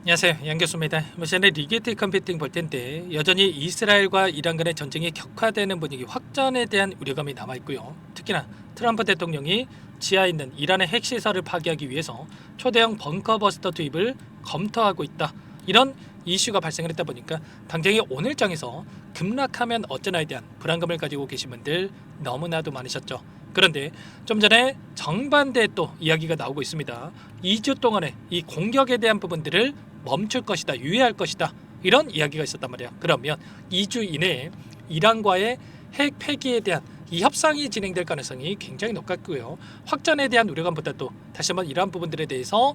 안녕하세요, 양 교수입니다. 전에 리게티 컴퓨팅 볼 텐데 여전히 이스라엘과 이란 간의 전쟁이 격화되는 분위기, 확전에 대한 우려감이 남아 있고요. 특히나 트럼프 대통령이 지하에 있는 이란의 핵시설을 파괴하기 위해서 초대형 벙커버스터 투입을 검토하고 있다, 이런 이슈가 발생을 했다 보니까 당장의 오늘장에서 급락하면 어쩌나에 대한 불안감을 가지고 계신 분들 너무나도 많으셨죠. 그런데 좀 전에 정반대의 또 이야기가 나오고 있습니다. 2주 동안의 이 공격에 대한 부분들을 멈출 것이다, 유예할 것이다, 이런 이야기가 있었단 말이야. 그러면 2주 이내에 이란과의 핵 폐기에 대한 이 협상이 진행될 가능성이 굉장히 높았고요. 확전에 대한 우려감보다도 다시 한번 이러한 부분들에 대해서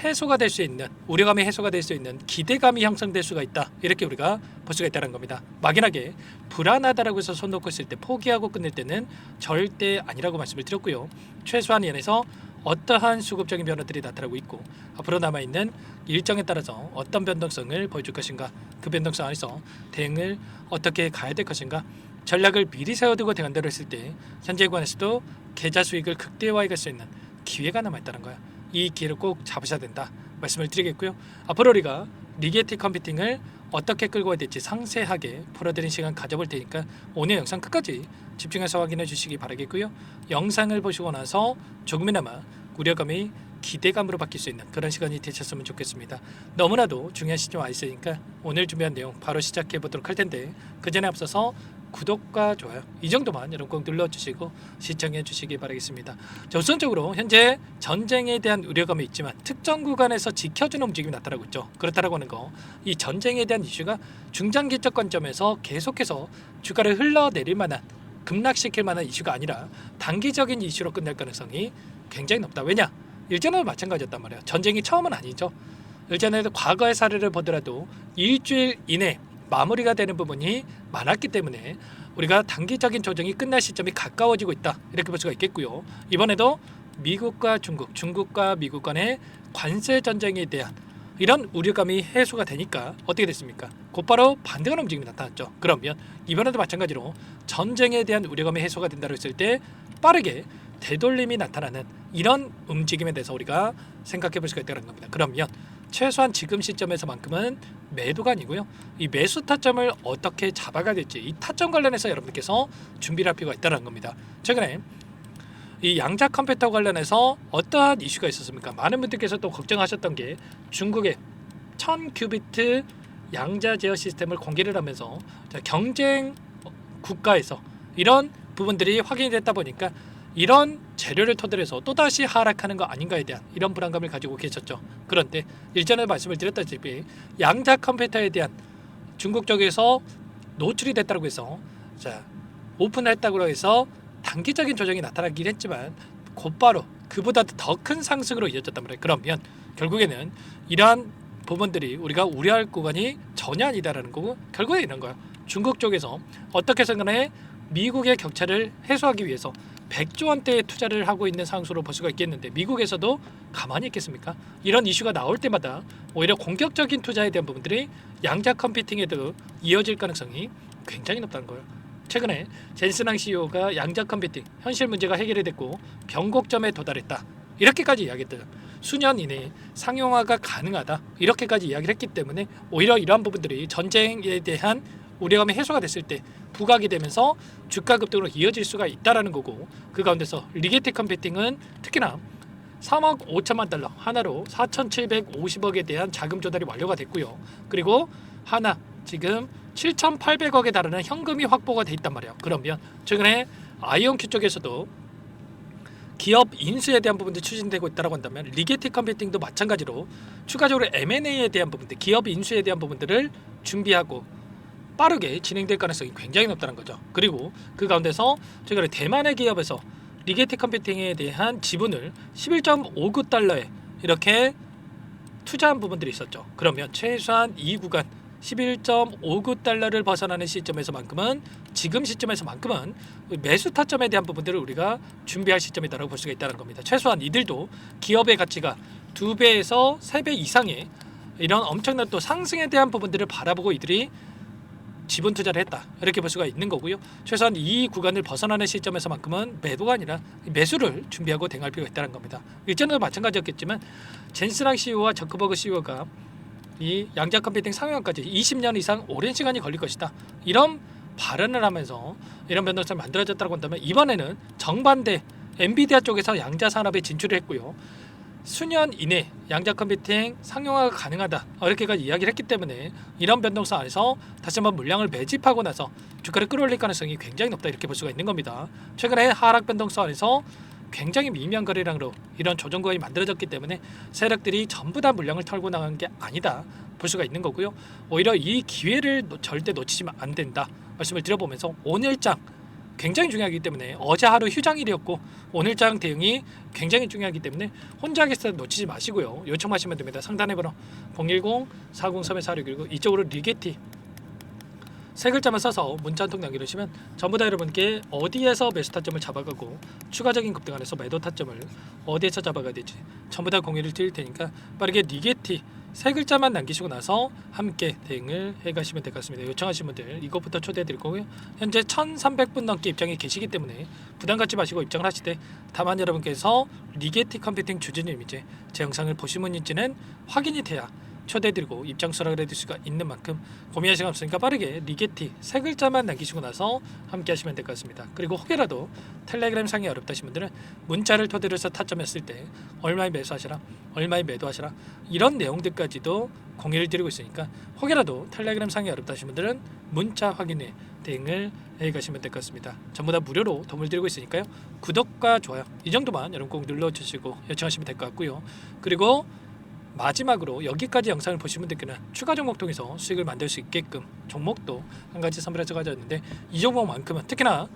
해소가 될 수 있는, 우려감이 해소가 될 수 있는 기대감이 형성될 수가 있다, 이렇게 우리가 볼 수가 있다는 겁니다. 막연하게 불안하다라고 해서 손 놓고 있을 때, 포기하고 끝낼 때는 절대 아니라고 말씀을 드렸고요. 최소한 연에서 어떠한 수급적인 변화들이 나타나고 있고 앞으로 남아있는 일정에 따라서 어떤 변동성을 보여줄 것인가, 그 변동성 안에서 대응을 어떻게 가야 될 것인가, 전략을 미리 세워두고 대응한다고 했을 때 현재 관에서도 계좌 수익을 극대화할 수 있는 기회가 남아있다는 거야. 이 기회를 꼭 잡으셔야 된다 말씀을 드리겠고요. 앞으로 우리가 리게티 컴퓨팅을 어떻게 끌고 가야 될지 상세하게 풀어드린 시간 가져볼 테니까 오늘 영상 끝까지 집중해서 확인해 주시기 바라겠고요. 영상을 보시고 나서 조금이나마 우려감이 기대감으로 바뀔 수 있는 그런 시간이 되셨으면 좋겠습니다. 너무나도 중요한 시점 와 있으니까 오늘 준비한 내용 바로 시작해 보도록 할 텐데, 그 전에 앞서서 구독과 좋아요 이 정도만 여러분 꼭 눌러주시고 시청해 주시기 바라겠습니다. 자, 우선적으로 현재 전쟁에 대한 우려감이 있지만 특정 구간에서 지켜주는 움직임이 나타나고 있죠. 그렇다고 하는 거, 이 전쟁에 대한 이슈가 중장기적 관점에서 계속해서 주가를 흘러내릴 만한, 급락시킬 만한 이슈가 아니라 단기적인 이슈로 끝날 가능성이 굉장히 높다. 왜냐? 일전에도 마찬가지였단 말이에요. 전쟁이 처음은 아니죠. 일전에도 과거의 사례를 보더라도 일주일 이내 마무리가 되는 부분이 많았기 때문에 우리가 단기적인 조정이 끝날 시점이 가까워지고 있다, 이렇게 볼 수가 있겠고요. 이번에도 미국과 중국, 중국과 미국 간의 관세 전쟁에 대한 이런 우려감이 해소가 되니까 어떻게 됐습니까? 곧바로 반대하는 움직임이 나타났죠. 그러면 이번에도 마찬가지로 전쟁에 대한 우려감이 해소가 된다고 했을 때 빠르게 되돌림이 나타나는 이런 움직임에 대해서 우리가 생각해 볼 수가 있다는 겁니다. 그러면 최소한 지금 시점에서만큼은 매도가 아니고요, 이 매수 타점을 어떻게 잡아가야 될지, 이 타점 관련해서 여러분들께서 준비를 할 필요가 있다는 겁니다. 최근에 이 양자 컴퓨터 관련해서 어떠한 이슈가 있었습니까? 많은 분들께서 또 걱정하셨던 게 중국의 1000큐비트 양자 제어 시스템을 공개를 하면서 경쟁 국가에서 이런 부분들이 확인이 됐다 보니까 이런 재료를 토대로 해서 또다시 하락하는 거 아닌가에 대한 이런 불안감을 가지고 계셨죠. 그런데 일전에 말씀을 드렸다시피 양자 컴퓨터에 대한 중국 쪽에서 노출이 됐다고 해서 오픈했다고 해서 단기적인 조정이 나타나긴 했지만 곧바로 그보다 더 큰 상승으로 이어졌단 말이에요. 그러면 결국에는 이러한 부분들이 우리가 우려할 구간이 전혀 아니다라는 거고, 결국에 이런 거야. 중국 쪽에서 어떻게 해서 간에 미국의 격차를 해소하기 위해서 100조 원대의 투자를 하고 있는 상황으로 볼 수가 있겠는데, 미국에서도 가만히 있겠습니까? 이런 이슈가 나올 때마다 오히려 공격적인 투자에 대한 부분들이 양자 컴퓨팅에도 이어질 가능성이 굉장히 높다는 거예요. 최근에 젠슨항 CEO가 양자 컴퓨팅 현실 문제가 해결이 됐고 변곡점에 도달했다, 이렇게까지 이야기했대요. 수년 이내에 상용화가 가능하다, 이렇게까지 이야기를 했기 때문에 오히려 이러한 부분들이 전쟁에 대한 우려감이 해소가 됐을 때 부각이 되면서 주가 급등으로 이어질 수가 있다라는 거고, 그 가운데서 리게티 컴퓨팅은 특히나 3억 5천만 달러 하나로 4,750억에 대한 자금 조달이 완료가 됐고요. 그리고 하나 지금 7,800억에 달하는 현금이 확보가 돼 있단 말이에요. 그러면 최근에 아이온큐 쪽에서도 기업 인수에 대한 부분들이 추진되고 있다고 한다면 리게티 컴퓨팅도 마찬가지로 추가적으로 M&A에 대한 부분들, 기업 인수에 대한 부분들을 준비하고 빠르게 진행될 가능성이 굉장히 높다는 거죠. 그리고 그 가운데서 최근에 대만의 기업에서 리게티 컴퓨팅에 대한 지분을 11.59달러에 이렇게 투자한 부분들이 있었죠. 그러면 최소한 이 구간 11.59달러를 벗어나는 시점에서만큼은, 지금 시점에서만큼은 매수 타점에 대한 부분들을 우리가 준비할 시점이다라고 볼 수가 있다는 겁니다. 최소한 이들도 기업의 가치가 2배에서 3배 이상의 이런 엄청난 또 상승에 대한 부분들을 바라보고 이들이 지분 투자를 했다, 이렇게 볼 수가 있는 거고요. 최소한 이 구간을 벗어나는 시점에서만큼은 매도가 아니라 매수를 준비하고 대응할 필요가 있다는 겁니다. 일전에도 마찬가지였겠지만 젠슨항 CEO와 저크버그 CEO가 이 양자 컴퓨팅 상용화까지 20년 이상 오랜 시간이 걸릴 것이다. 이런 발언을 하면서 이런 변동성이 만들어졌다고 한다면 이번에는 정반대 엔비디아 쪽에서 양자 산업에 진출을 했고요. 수년 이내 양자 컴퓨팅 상용화가 가능하다 이렇게까지 이야기를 했기 때문에 이런 변동성 안에서 다시 한번 물량을 매집하고 나서 주가를 끌어올릴 가능성이 굉장히 높다 이렇게 볼 수가 있는 겁니다. 최근에 하락 변동성 안에서 굉장히 미미한 거래량으로 이런 조정 구간이 만들어졌기 때문에 세력들이 전부 다 물량을 털고 나간 게 아니다 볼 수가 있는 거고요. 오히려 이 기회를 절대 놓치시면 안 된다 말씀을 드려보면서 오늘장 굉장히 중요하기 때문에 어제 하루 휴장일이었고 오늘장 대응이 굉장히 중요하기 때문에 혼자 하겠다 놓치지 마시고요. 요청하시면 됩니다. 상단에 번호 010-403-4619 이쪽으로 리게티 세 글자만 써서 문자 한 통 남겨주시면 전부 다 여러분께 어디에서 매수 타점을 잡아가고 추가적인 급등 안에서 매도 타점을 어디에서 잡아가야 될지 전부 다 공유를 드릴 테니까 빠르게 리게티 세 글자만 남기시고 나서 함께 대응을 해가시면 될 것 같습니다. 요청하신 분들 이것부터 초대해 드릴 거고요. 현재 1300분 넘게 입장이 계시기 때문에 부담 갖지 마시고 입장을 하실 때 다만 여러분께서 리게티 컴퓨팅 주주님 이제 제 영상을 보신 분인지는 확인이 돼야 초대드리고 입장 수락을 해드릴 수가 있는 만큼 고민할 시간 없으니까 빠르게 리게티 세 글자만 남기시고 나서 함께 하시면 될 것 같습니다. 그리고 혹여라도 텔레그램 상이 어렵다 하신 분들은 문자를 토대로 해서 타점했을 때 얼마에 매수하시라 얼마에 매도하시라 이런 내용들까지도 공유를 드리고 있으니까 혹여라도 텔레그램 상이 어렵다 하신 분들은 문자 확인에 대응을 해가시면 될 것 같습니다. 전부 다 무료로 도움을 드리고 있으니까요. 구독과 좋아요 이 정도만 여러분 꼭 눌러주시고 요청하시면 될 것 같고요. 그리고 마지막으로 여기까지 영상을 보신 분들께는 추가 종목 통해서 수익을 만들 수 있게끔 종목도 한 가지 선별해서 가져왔는데 이 종목만큼은 특히나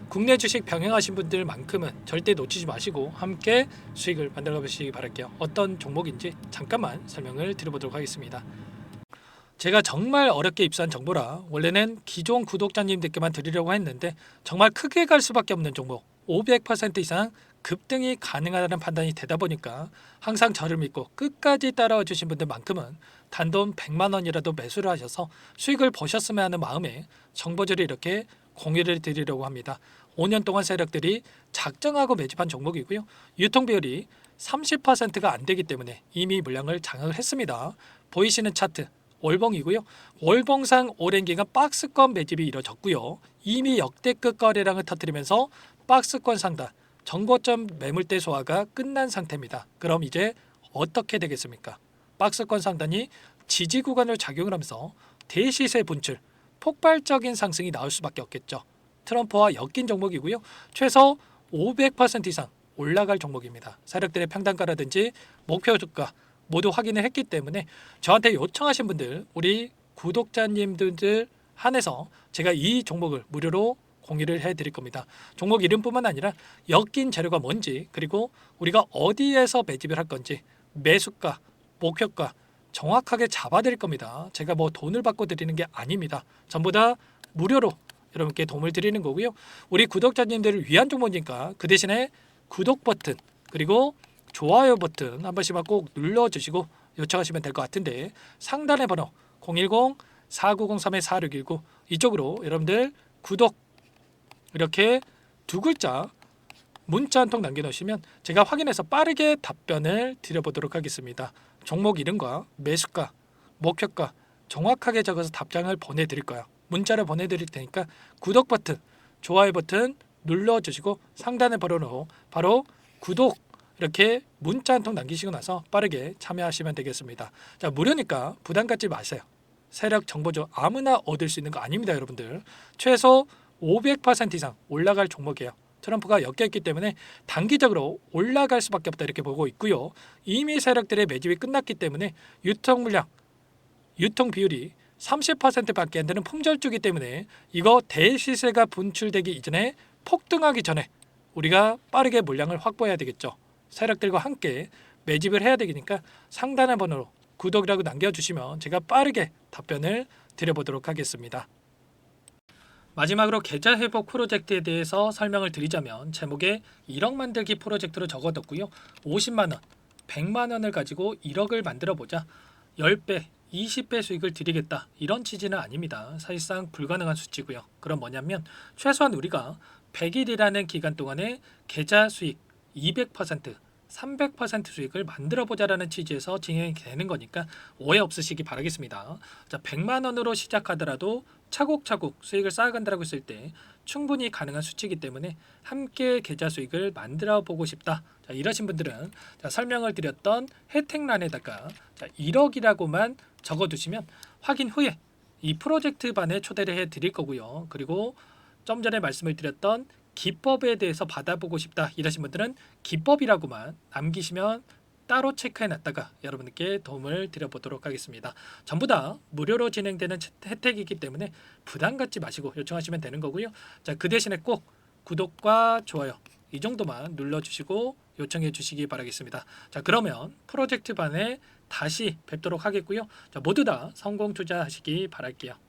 국내 주식 병행하신 분들만큼은 절대 놓치지 마시고 함께 수익을 만들어 보시기 바랄게요. 어떤 종목인지 잠깐만 설명을 드려보도록 하겠습니다. 제가 정말 어렵게 입수한 정보라 원래는 기존 구독자님들께만 드리려고 했는데 정말 크게 갈 수밖에 없는 종목 500% 이상 급등이 가능하다는 판단이 되다 보니까 항상 저를 믿고 끝까지 따라와 주신 분들만큼은 단돈 100만 원이라도 매수를 하셔서 수익을 보셨으면 하는 마음에 정보들을 이렇게 공유를 드리려고 합니다. 5년 동안 세력들이 작정하고 매집한 종목이고요. 유통 비율이 30%가 안 되기 때문에 이미 물량을 장악을 했습니다. 보이시는 차트 월봉이고요. 월봉상 오랜 기간 박스권 매집이 이뤄졌고요. 이미 역대급 거래량을 터뜨리면서 박스권 상단 정고점 매물대 소화가 끝난 상태입니다. 그럼 이제 어떻게 되겠습니까? 박스권 상단이 지지 구간을 작용을 하면서 대시세 분출, 폭발적인 상승이 나올 수밖에 없겠죠. 트럼프와 엮인 종목이고요. 최소 500% 이상 올라갈 종목입니다. 세력들의 평단가라든지 목표 주가 모두 확인을 했기 때문에 저한테 요청하신 분들 우리 구독자님들 한해서 제가 이 종목을 무료로 공유를 해드릴 겁니다. 종목 이름뿐만 아니라 엮인 재료가 뭔지 그리고 우리가 어디에서 매집을 할 건지 매수가, 목표가 정확하게 잡아드릴 겁니다. 제가 뭐 돈을 받고 드리는 게 아닙니다. 전부 다 무료로 여러분께 도움을 드리는 거고요. 우리 구독자님들을 위한 종목이니까 그 대신에 구독 버튼 그리고 좋아요 버튼 한 번씩만 꼭 눌러주시고 요청하시면 될 것 같은데 상단의 번호 010-4903-4619 이쪽으로 여러분들 구독 이렇게 두 글자 문자 한 통 남겨놓으시면 제가 확인해서 빠르게 답변을 드려보도록 하겠습니다. 종목 이름과 매수가, 목표가 정확하게 적어서 답장을 보내드릴 거예요. 문자를 보내드릴 테니까 구독 버튼, 좋아요 버튼 눌러주시고 상단의 번호로 바로 구독 이렇게 문자 한 통 남기시고 나서 빠르게 참여하시면 되겠습니다. 자, 무료니까 부담 갖지 마세요. 세력 정보죠. 아무나 얻을 수 있는 거 아닙니다, 여러분들. 최소 500% 이상 올라갈 종목이에요. 트럼프가 엮였기 때문에 단기적으로 올라갈 수밖에 없다 이렇게 보고 있고요. 이미 세력들의 매집이 끝났기 때문에 유통 물량, 유통 비율이 30%밖에 안 되는 품절주기 때문에 이거 대시세가 분출되기 이전에 폭등하기 전에 우리가 빠르게 물량을 확보해야 되겠죠. 세력들과 함께 매집을 해야 되니까 상단의 번호로 구독이라고 남겨주시면 제가 빠르게 답변을 드려보도록 하겠습니다. 마지막으로 계좌 회복 프로젝트에 대해서 설명을 드리자면 제목에 1억 만들기 프로젝트로 적어뒀고요. 50만 원, 100만 원을 가지고 1억을 만들어 보자 10배, 20배 수익을 드리겠다 이런 취지는 아닙니다. 사실상 불가능한 수치고요. 그럼 뭐냐면 최소한 우리가 100일이라는 기간 동안에 계좌 수익 200% 300% 수익을 만들어 보자라는 취지에서 진행이 되는 거니까 오해 없으시기 바라겠습니다. 자, 100만 원으로 시작하더라도 차곡차곡 수익을 쌓아간다고 했을 때 충분히 가능한 수치이기 때문에 함께 계좌 수익을 만들어 보고 싶다. 자, 이러신 분들은 자, 설명을 드렸던 혜택란에다가 자, 1억이라고만 적어두시면 확인 후에 이 프로젝트 반에 초대를 해 드릴 거고요. 그리고 좀 전에 말씀을 드렸던 기법에 대해서 받아보고 싶다 이러신 분들은 기법이라고만 남기시면 따로 체크해 놨다가 여러분께 도움을 드려보도록 하겠습니다. 전부 다 무료로 진행되는 혜택이기 때문에 부담 갖지 마시고 요청하시면 되는 거고요. 자, 그 대신에 꼭 구독과 좋아요 이 정도만 눌러주시고 요청해 주시기 바라겠습니다. 자, 그러면 프로젝트 반에 다시 뵙도록 하겠고요. 자, 모두 다 성공 투자하시기 바랄게요.